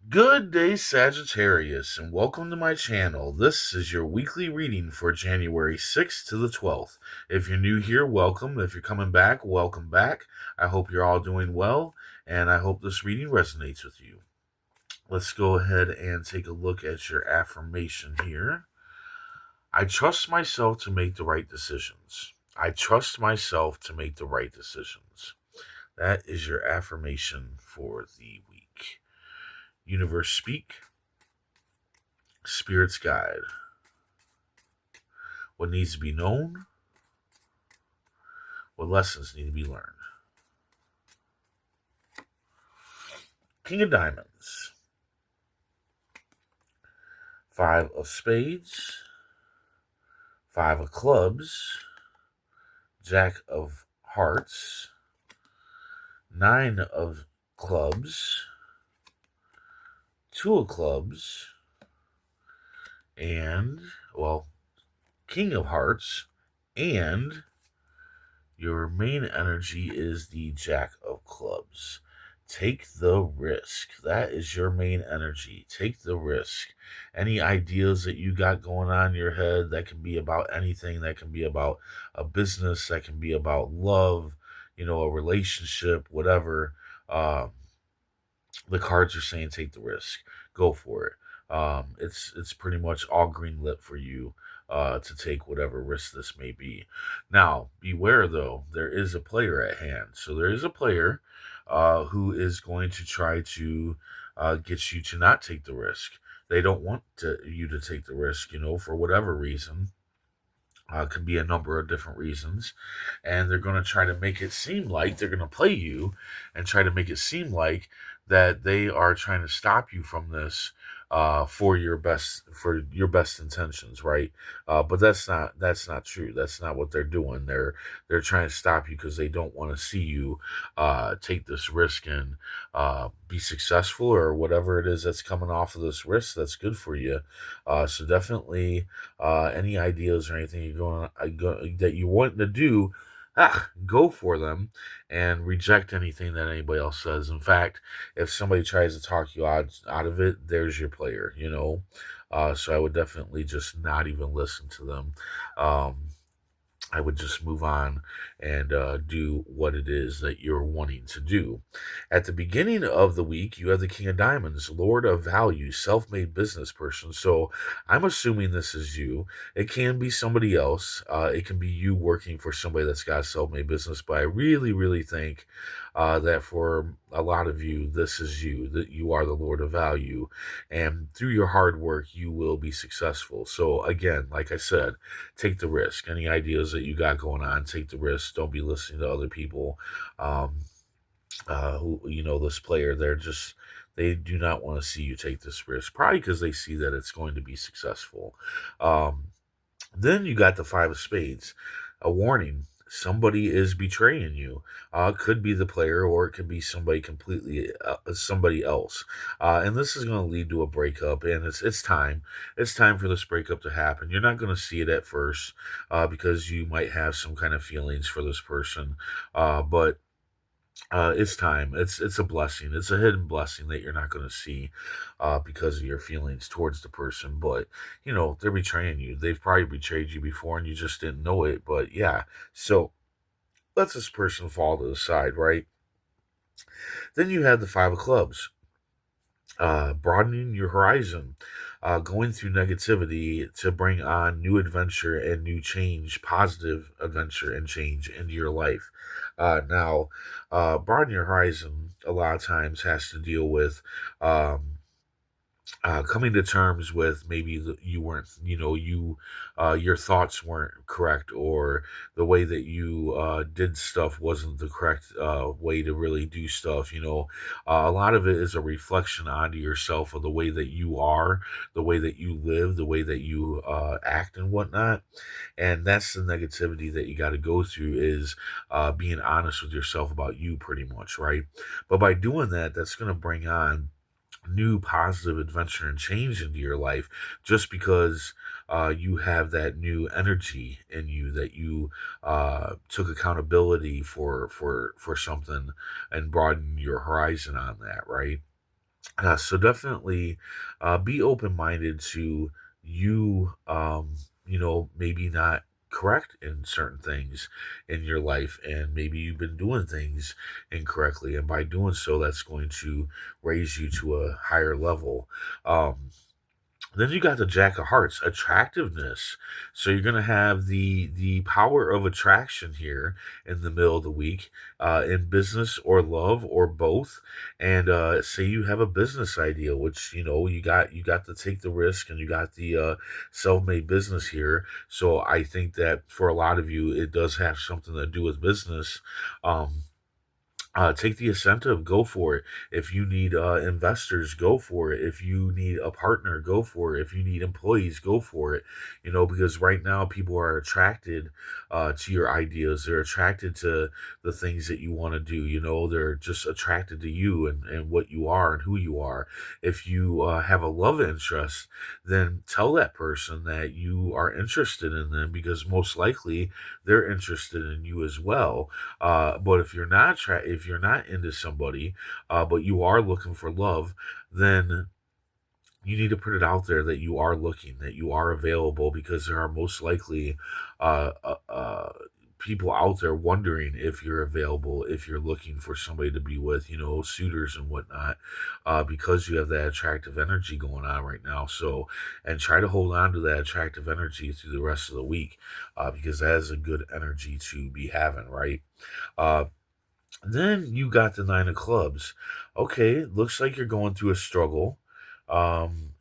Good day, Sagittarius, and welcome to my channel. This is your weekly reading for January 6th to the 12th. If you're new here, welcome. If you're coming back, welcome back. I hope you're all doing well, and I hope this reading resonates with you. Let's go ahead and take a look at your affirmation here. I trust myself to make the right decisions. I trust myself to make the right decisions. That is your affirmation for the week. Universe speak. Spirit's guide. What needs to be known? What lessons need to be learned? King of Diamonds. Five of Spades. Five of Clubs. Jack of Hearts. Nine of Clubs. Two of Clubs. And, King of Hearts. And your main energy is the Jack of Clubs. Take the risk. That is your main energy. Take the risk. Any ideas that you got going on in your head, that can be about anything, that can be about a business, that can be about love, a relationship, whatever. The cards are saying take the risk. Go for it. It's pretty much all green lit for you to take whatever risk this may be. Now, beware though, there is a player at hand. So there is a player who is going to try to get you to not take the risk. They don't want you to take the risk, for whatever reason. Could be a number of different reasons. And they're going to try to make it seem like they're going to play you and try to make it seem like that they are trying to stop you from this for your best intentions, right? But that's not true. That's not what they're doing. They're trying to stop you because they don't want to see you take this risk and be successful or whatever it is that's coming off of this risk that's good for you. So definitely any ideas or anything that you want to do, go for them and reject anything that anybody else says. In fact, if somebody tries to talk you out of it, there's your player. So I would definitely just not even listen to them. Um, I would just move on and do what it is that you're wanting to do. At the beginning of the week, you have the King of Diamonds, Lord of Value, self made business person. So I'm assuming this is you. It can be somebody else. It can be you working for somebody that's got a self made business. But I really, really think that for a lot of you, this is you, that you are the Lord of Value. And through your hard work, you will be successful. So, again, like I said, take the risk. Any ideas that you got going on, take the risk. Don't be listening to other people who, this player, they do not want to see you take this risk, probably because they see that it's going to be successful. Then you got the Five of Spades, a warning. Somebody is betraying you. It could be the player, or it could be somebody else. And this is going to lead to a breakup. And it's time. It's time for this breakup to happen. You're not going to see it at first because you might have some kind of feelings for this person, but it's time. It's a blessing. It's a hidden blessing that you're not going to see because of your feelings towards the person. But they're betraying you. They've probably betrayed you before, and you just didn't know it. But yeah, so let this person fall to the side, right? Then you have the Five of Clubs, broadening your horizon, going through negativity to bring on new adventure and new change, positive adventure and change into your life. Now, broaden your horizon a lot of times has to deal with coming to terms with maybe you weren't, your thoughts weren't correct, or the way that you did stuff wasn't the correct way to really do stuff. A lot of it is a reflection onto yourself of the way that you are, the way that you live, the way that you act and whatnot. And that's the negativity that you got to go through, is being honest with yourself about you, pretty much, right? But by doing that, that's going to bring on new positive adventure and change into your life, just because you have that new energy in you, that you took accountability for something and broadened your horizon on that, right? So definitely be open-minded to you, maybe not correct in certain things in your life, and maybe you've been doing things incorrectly, and by doing so, that's going to raise you to a higher level. Then you got the Jack of Hearts, attractiveness. So you're gonna have the power of attraction here in the middle of the week, in business or love or both. And say you have a business idea, which you got to take the risk, and you got the self-made business here. So I think that for a lot of you, it does have something to do with business. Um, take the incentive, go for it. If you need investors, go for it. If you need a partner, go for it. If you need employees, go for it. Because right now people are attracted to your ideas. They're attracted to the things that you want to do. They're just attracted to you and what you are and who you are. If you have a love interest, then tell that person that you are interested in them, because most likely they're interested in you as well. But if you're not into somebody, but you are looking for love, then you need to put it out there that you are looking, that you are available, because there are most likely uh, uh, uh, people out there wondering if you're available, if you're looking for somebody to be with, suitors and whatnot, because you have that attractive energy going on right now. So, and try to hold on to that attractive energy through the rest of the week, because that is a good energy to be having, right? Uh, then you got the nine of clubs. Okay, looks like you're going through a struggle.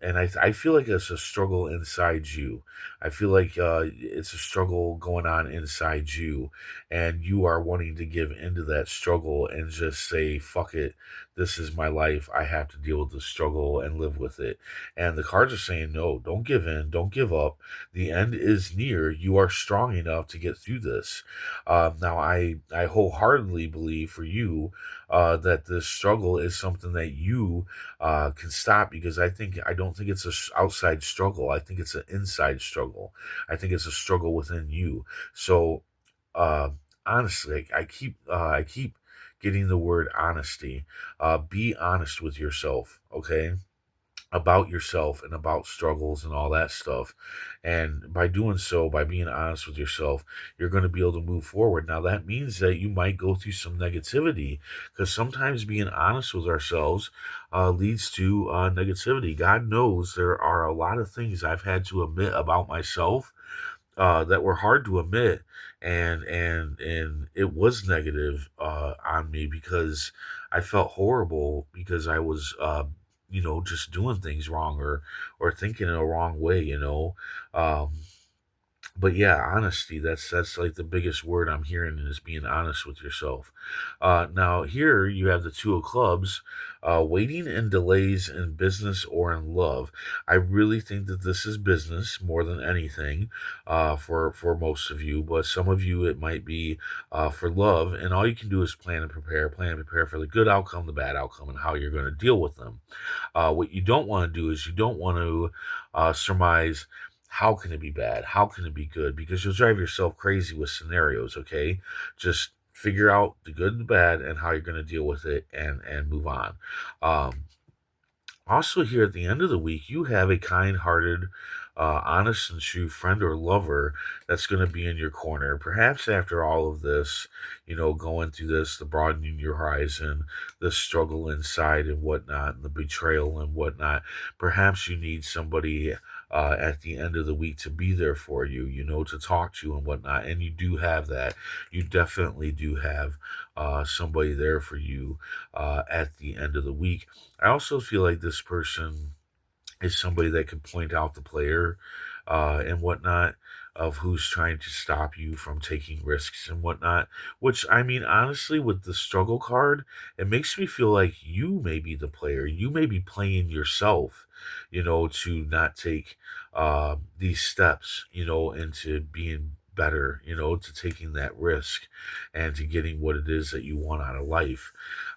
And I feel like it's a struggle inside you. I feel like it's a struggle going on inside you, and you are wanting to give into that struggle and just say, fuck it, this is my life. I have to deal with the struggle and live with it. And the cards are saying, no, don't give in, don't give up. The end is near. You are strong enough to get through this. Now, I wholeheartedly believe for you that this struggle is something that you can stop, because I don't think it's a outside struggle. I think it's an inside struggle. I think it's a struggle within you. So, uh, honestly, I keep getting the word honesty. Be honest with yourself, okay? About yourself and about struggles and all that stuff. And by doing so, by being honest with yourself, you're going to be able to move forward. Now, that means that you might go through some negativity, because sometimes being honest with ourselves leads to negativity. God knows there are a lot of things I've had to admit about myself that were hard to admit, and it was negative on me, because I felt horrible, because I was just doing things wrong, or thinking in a wrong way. um but yeah, honesty, that's like the biggest word I'm hearing, is being honest with yourself. Now here you have the two of clubs, waiting and delays in business or in love. I really think that this is business more than anything, for most of you, but some of you it might be for love, and all you can do is plan and prepare for the good outcome, the bad outcome, and how you're going to deal with them. What you don't want to do is you don't want to surmise, how can it be bad? How can it be good? Because you'll drive yourself crazy with scenarios, okay? Just figure out the good and the bad and how you're going to deal with it, and move on. Um, Also, here at the end of the week, you have a kind hearted, honest and true friend or lover that's going to be in your corner. Perhaps after all of this, going through this, the broadening your horizon, the struggle inside and whatnot, and the betrayal and whatnot, perhaps you need somebody at the end of the week to be there for you, to talk to you and whatnot. And you do have that. You definitely do have somebody there for you at the end of the week. I also feel like this person is somebody that could point out the player and whatnot, of who's trying to stop you from taking risks and whatnot. Which, I mean, honestly, with the struggle card, it makes me feel like you may be the player. You may be playing yourself, to not take these steps, into being better, to taking that risk and to getting what it is that you want out of life.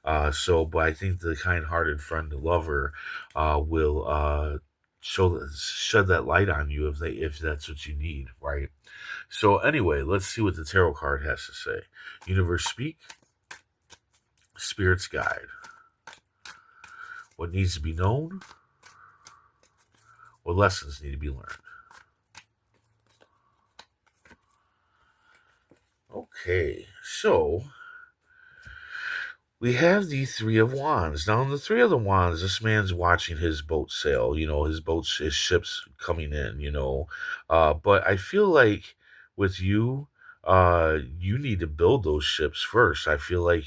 But I think the kind-hearted friend and lover will shed that light on you, if that's what you need, right? So anyway, let's see what the tarot card has to say. Universe speak, spirits guide. what needs to be known, what lessons need to be learned. Okay, so we have the Three of Wands. Now, in the Three of the Wands, this man's watching his boat sail, his ships coming in, But I feel like with you, you need to build those ships first. I feel like,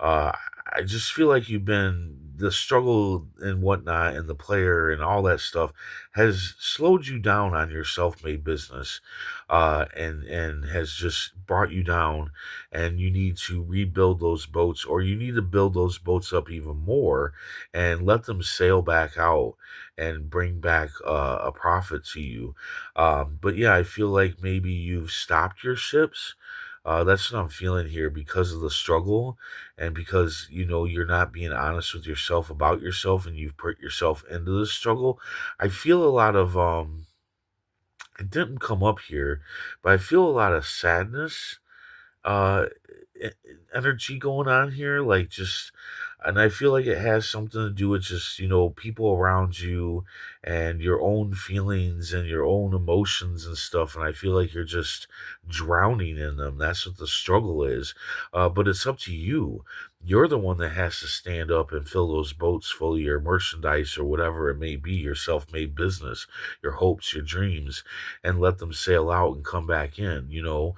uh, I just feel like the struggle and whatnot and the player and all that stuff has slowed you down on your self made business, and has just brought you down, and you need to rebuild those boats, or you need to build those boats up even more and let them sail back out and bring back a profit to you. But yeah, I feel like maybe you've stopped your ships. That's what I'm feeling here because of the struggle, and because you're not being honest with yourself about yourself, and you've put yourself into the struggle. I feel a lot of it didn't come up here, but I feel a lot of sadness, uh e- energy going on here, like, just, and I feel like it has something to do with just people around you and your own feelings and your own emotions and stuff, and I feel like you're just drowning in them. That's what the struggle is. But it's up to you. You're the one that has to stand up and fill those boats full of your merchandise or whatever it may be, your self-made business, your hopes, your dreams, and let them sail out and come back in. You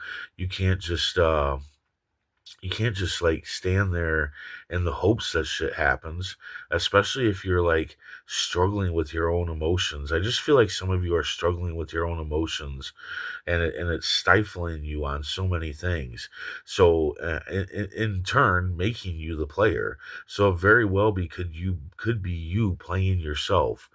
can't just like stand there in the hopes that shit happens, especially if you're like struggling with your own emotions. I just feel like some of you are struggling with your own emotions, and it's stifling you on so many things. So, in turn, making you the player. So it very well could be you playing yourself.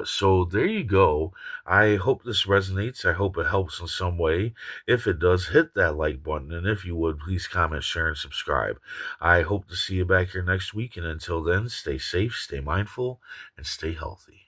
So there you go. I hope this resonates. I hope it helps in some way. If it does, hit that like button, and if you would, please comment, share, and subscribe. I hope to see you back here next week, and until then, stay safe, stay mindful, and stay healthy.